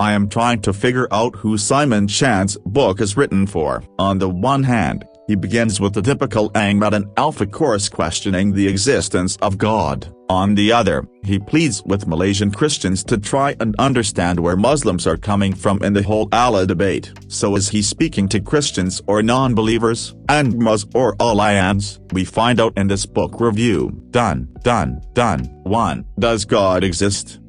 I am trying to figure out who Simon Chan's book is written for. On the one hand, he begins with the typical aim at an alpha course questioning the existence of God. On the other, he pleads with Malaysian Christians to try and understand where Muslims are coming from in the whole Allah debate. So is he speaking to Christians or non-believers, and Mus or Alayans? We find out in this book review. Done. 1. Does God exist?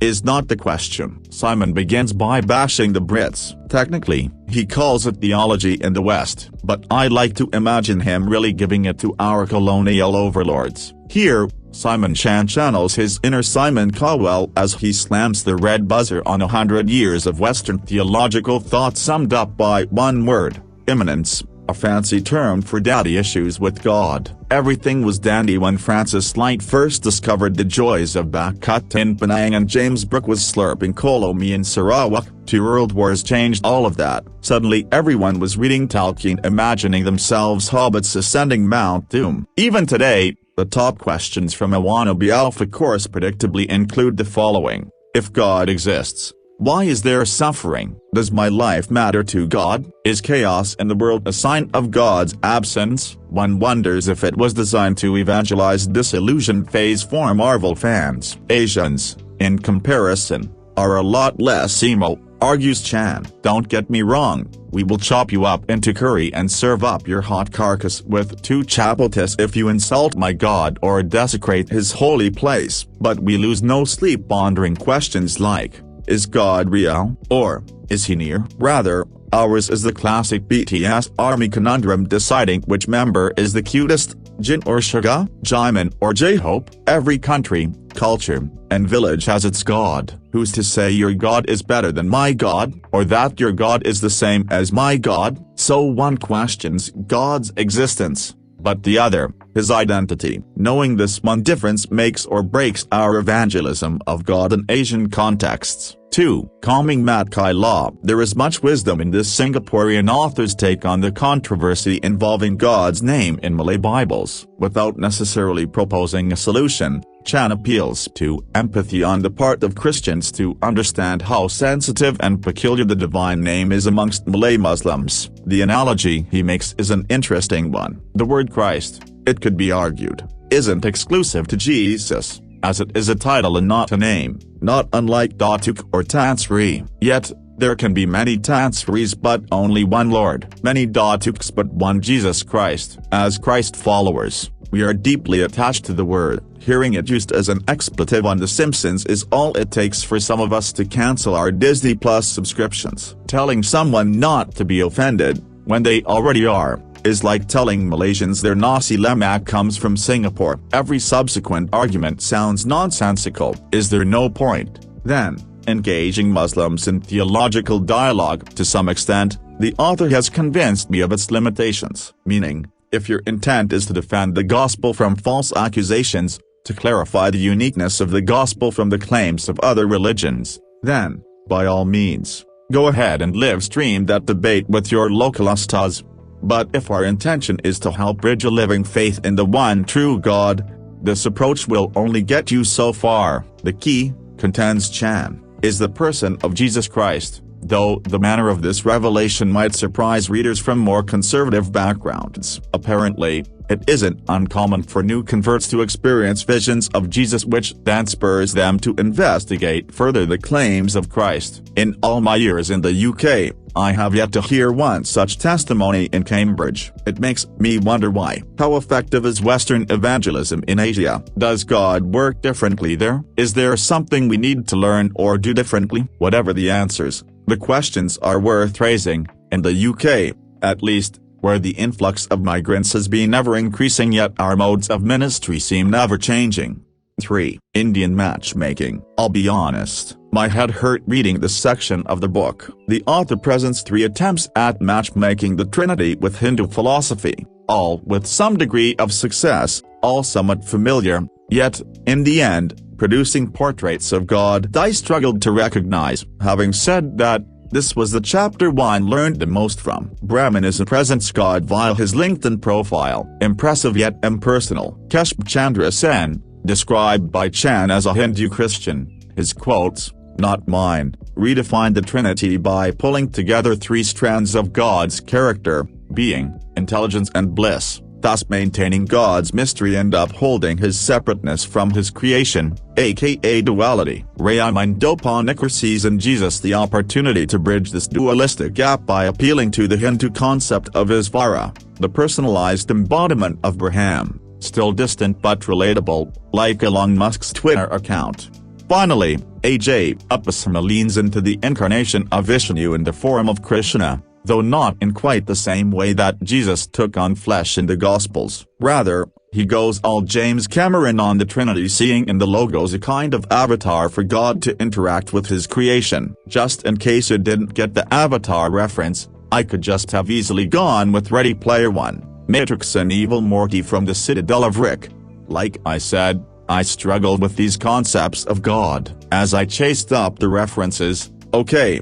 Is not the question. Simon begins by bashing the Brits. Technically, he calls it theology in the West, but I like to imagine him really giving it to our colonial overlords. Here, Simon Chan channels his inner Simon Cowell as he slams the red buzzer on 100 years of Western theological thought summed up by one word: immanence. A fancy term for daddy issues with God. Everything was dandy when Francis Light first discovered the joys of Bakut in Penang and James Brooke was slurping Kolomi in Sarawak. 2 world wars changed all of that. Suddenly everyone was reading Tolkien, imagining themselves hobbits ascending Mount Doom. Even today, the top questions from a wannabe alpha course predictably include the following: if God exists, why is there suffering? Does my life matter to God? Is chaos in the world a sign of God's absence? One wonders if it was designed to evangelize disillusioned Phase 4 Marvel fans. Asians, in comparison, are a lot less emo, argues Chan. Don't get me wrong, we will chop you up into curry and serve up your hot carcass with 2 chapatis if you insult my God or desecrate his holy place. But we lose no sleep pondering questions like, is God real, or is he near? Rather, ours is the classic BTS ARMY conundrum, deciding which member is the cutest, Jin or Suga, Jimin or J-Hope. Every country, culture, and village has its God. Who's to say your God is better than my God, or that your God is the same as my God? So one questions God's existence, but the other, his identity. Knowing this one difference makes or breaks our evangelism of God in Asian contexts. 2. Calming Mat Kai Law. There is much wisdom in this Singaporean author's take on the controversy involving God's name in Malay Bibles. Without necessarily proposing a solution, Chan appeals to empathy on the part of Christians to understand how sensitive and peculiar the divine name is amongst Malay Muslims. The analogy he makes is an interesting one. The word Christ, it could be argued, isn't exclusive to Jesus, as it is a title and not a name, not unlike Datuk or Tan Sri. Yet, there can be many Tan Sris but only one Lord, many Datuks but one Jesus Christ. As Christ followers, we are deeply attached to the word. Hearing it used as an expletive on The Simpsons is all it takes for some of us to cancel our Disney Plus subscriptions. Telling someone not to be offended, when they already are, is like telling Malaysians their nasi lemak comes from Singapore. Every subsequent argument sounds nonsensical. Is there no point, then, engaging Muslims in theological dialogue? To some extent, the author has convinced me of its limitations. Meaning, if your intent is to defend the gospel from false accusations, to clarify the uniqueness of the gospel from the claims of other religions, then, by all means, go ahead and live stream that debate with your local ustaz. But if our intention is to help bridge a living faith in the one true God, this approach will only get you so far. The key, contends Chan, is the person of Jesus Christ, though the manner of this revelation might surprise readers from more conservative backgrounds. Apparently, it isn't uncommon for new converts to experience visions of Jesus, which then spurs them to investigate further the claims of Christ. In all my years in the UK, I have yet to hear one such testimony in Cambridge. It makes me wonder why. How effective is Western evangelism in Asia? Does God work differently there? Is there something we need to learn or do differently? Whatever the answers, the questions are worth raising. In the UK, at least, where the influx of migrants has been ever increasing yet our modes of ministry seem never changing. 3. Indian Matchmaking. I'll be honest, my head hurt reading this section of the book. The author presents 3 attempts at matchmaking the Trinity with Hindu philosophy, all with some degree of success, all somewhat familiar, yet, in the end, producing portraits of God I struggled to recognize. Having said that, this was the chapter one learned the most from. Brahmanism presents God via his LinkedIn profile, impressive yet impersonal. Keshb Chandra Sen, described by Chan as a Hindu Christian, his quotes, not mine, redefine the Trinity by pulling together three strands of God's character, being, intelligence and bliss, thus maintaining God's mystery and upholding his separateness from his creation, aka duality. Raymond Doponicker sees in Jesus the opportunity to bridge this dualistic gap by appealing to the Hindu concept of Isvara, the personalized embodiment of Brahman, still distant but relatable, like Elon Musk's Twitter account. Finally, A.J. Upasama leans into the incarnation of Vishnu in the form of Krishna, though not in quite the same way that Jesus took on flesh in the Gospels. Rather, he goes all James Cameron on the Trinity, seeing in the Logos a kind of avatar for God to interact with his creation. Just in case you didn't get the avatar reference, I could just have easily gone with Ready Player One, Matrix and Evil Morty from the Citadel of Rick. Like I said, I struggled with these concepts of God. As I chased up the references, okay,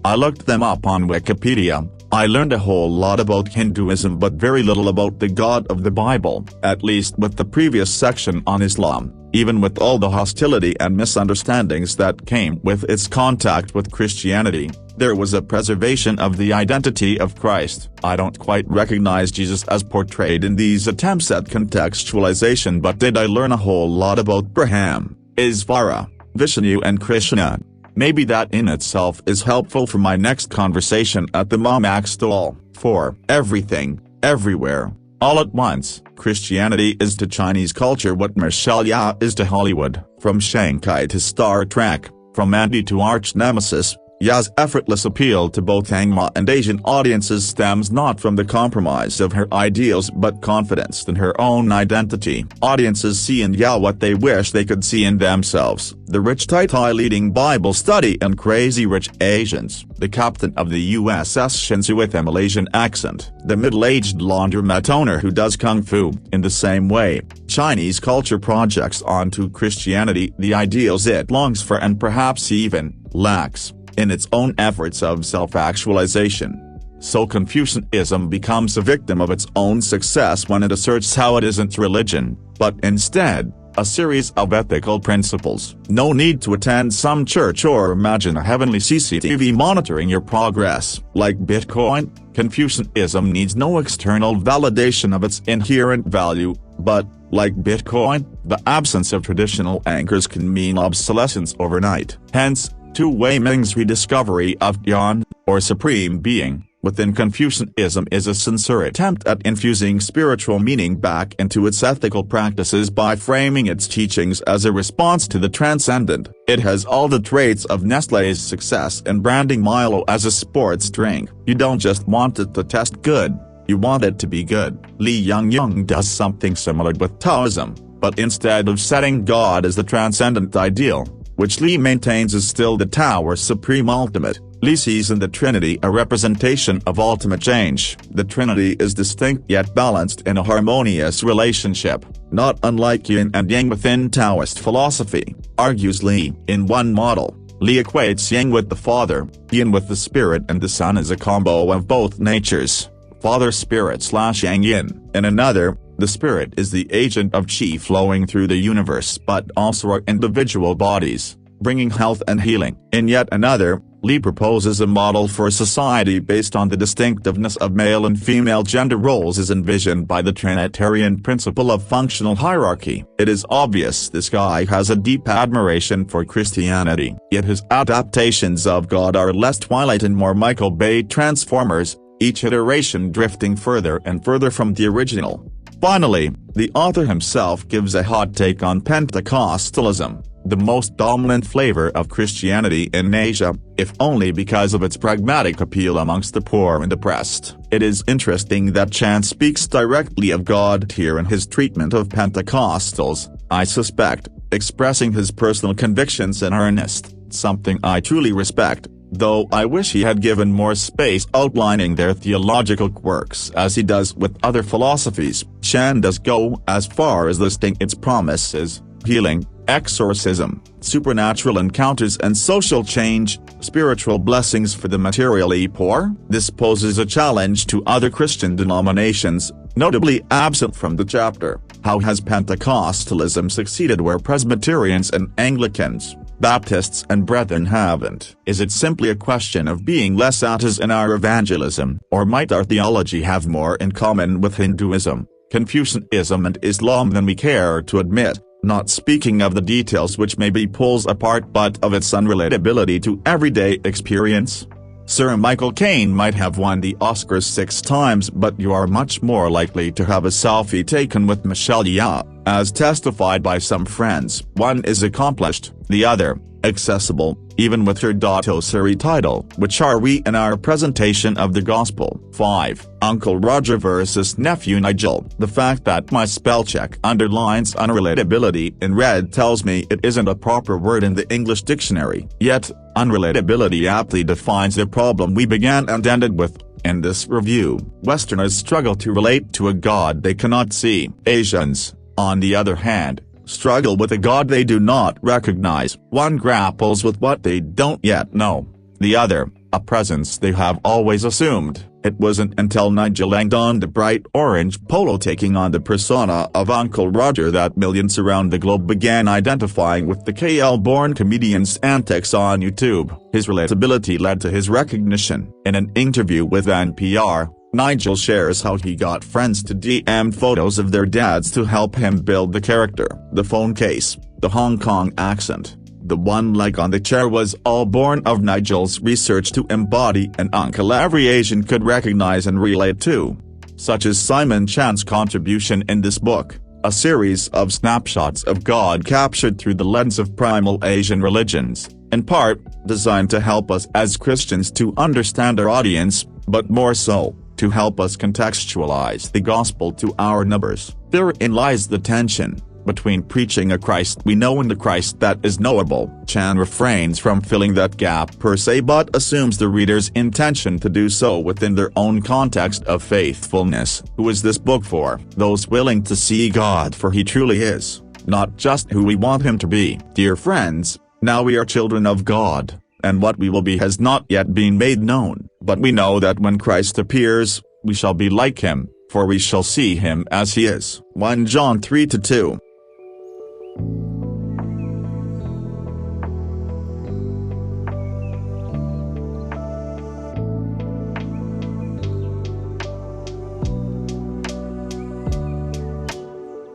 I looked them up on Wikipedia. I learned a whole lot about Hinduism but very little about the God of the Bible, at least with the previous section on Islam. Even with all the hostility and misunderstandings that came with its contact with Christianity, there was a preservation of the identity of Christ. I don't quite recognize Jesus as portrayed in these attempts at contextualization, but did I learn a whole lot about Brahman, Isvara, Vishnu and Krishna? Maybe that in itself is helpful for my next conversation at the Mamak stall. For everything, everywhere, all at once, Christianity is to Chinese culture what Martial is to Hollywood. From Shanghai to Star Trek, from Andy to arch nemesis, Ya's effortless appeal to both Angma and Asian audiences stems not from the compromise of her ideals but confidence in her own identity. Audiences see in Ya what they wish they could see in themselves: the rich Tai leading Bible study and crazy rich Asians, the captain of the USS Shinzu with a Malaysian accent, the middle-aged laundromat owner who does kung fu. In the same way, Chinese culture projects onto Christianity the ideals it longs for and perhaps even lacks in its own efforts of self-actualization. So Confucianism becomes a victim of its own success when it asserts how it isn't religion, but instead, a series of ethical principles. No need to attend some church or imagine a heavenly CCTV monitoring your progress. Like Bitcoin, Confucianism needs no external validation of its inherent value, but, like Bitcoin, the absence of traditional anchors can mean obsolescence overnight. Hence, Tu Wei Ming's rediscovery of Yan, or Supreme Being, within Confucianism is a sincere attempt at infusing spiritual meaning back into its ethical practices by framing its teachings as a response to the transcendent. It has all the traits of Nestlé's success in branding Milo as a sports drink. You don't just want it to taste good, you want it to be good. Li Yongyang does something similar with Taoism, but instead of setting God as the transcendent ideal, which Li maintains is still the Tao or supreme ultimate, Li sees in the Trinity a representation of ultimate change. The Trinity is distinct yet balanced in a harmonious relationship, not unlike yin and yang within Taoist philosophy, argues Li. In one model, Li equates yang with the Father, yin with the Spirit and the Son as a combo of both natures, Father Spirit / Yang Yin. In another, the Spirit is the agent of Qi flowing through the universe but also our individual bodies, bringing health and healing. In yet another, Li proposes a model for a society based on the distinctiveness of male and female gender roles as envisioned by the Trinitarian principle of functional hierarchy. It is obvious this guy has a deep admiration for Christianity, yet his adaptations of God are less Twilight and more Michael Bay Transformers, each iteration drifting further and further from the original. Finally, the author himself gives a hot take on Pentecostalism, the most dominant flavor of Christianity in Asia, if only because of its pragmatic appeal amongst the poor and oppressed. It is interesting that Chan speaks directly of God here in his treatment of Pentecostals, I suspect, expressing his personal convictions in earnest, something I truly respect, though I wish he had given more space outlining their theological quirks as he does with other philosophies. Chan does go as far as listing its promises: healing, exorcism, supernatural encounters and social change, spiritual blessings for the materially poor. This poses a challenge to other Christian denominations, notably absent from the chapter. How has Pentecostalism succeeded where Presbyterians and Anglicans, Baptists and Brethren haven't. Is it simply a question of being less atas in our evangelism, or might our theology have more in common with Hinduism, Confucianism and Islam than we care to admit, not speaking of the details which may be pulls apart but of its unrelatability to everyday experience? Sir Michael Caine might have won the Oscars 6 times, but you are much more likely to have a selfie taken with Michelle Yeoh, as testified by some friends. One is accomplished, the other, accessible, even with her doto-siri title. Which are we in our presentation of the gospel? 5. Uncle Roger versus Nephew Nigel. The fact that my spell check underlines unrelatability in red tells me it isn't a proper word in the English dictionary. Yet, unrelatability aptly defines the problem we began and ended with. In this review, Westerners struggle to relate to a God they cannot see. Asians, on the other hand, struggle with a God they do not recognize. One grapples with what they don't yet know. The other, a presence they have always assumed. It wasn't until Nigel donned a bright orange polo taking on the persona of Uncle Roger that millions around the globe began identifying with the KL-born comedian's antics on YouTube. His relatability led to his recognition. In an interview with NPR, Nigel shares how he got friends to DM photos of their dads to help him build the character. The phone case, the Hong Kong accent, the one leg on the chair was all born of Nigel's research to embody an uncle every Asian could recognize and relate to. Such as Simon Chan's contribution in this book, a series of snapshots of God captured through the lens of primal Asian religions, in part, designed to help us as Christians to understand our audience, but more so, to help us contextualize the gospel to our neighbors. Therein lies the tension between preaching a Christ we know and the Christ that is knowable. Chan refrains from filling that gap per se but assumes the reader's intention to do so within their own context of faithfulness. Who is this book for? Those willing to see God for He truly is, not just who we want Him to be. Dear friends, now we are children of God, and what we will be has not yet been made known, but we know that when Christ appears, we shall be like Him, for we shall see Him as He is. 1 John 3-2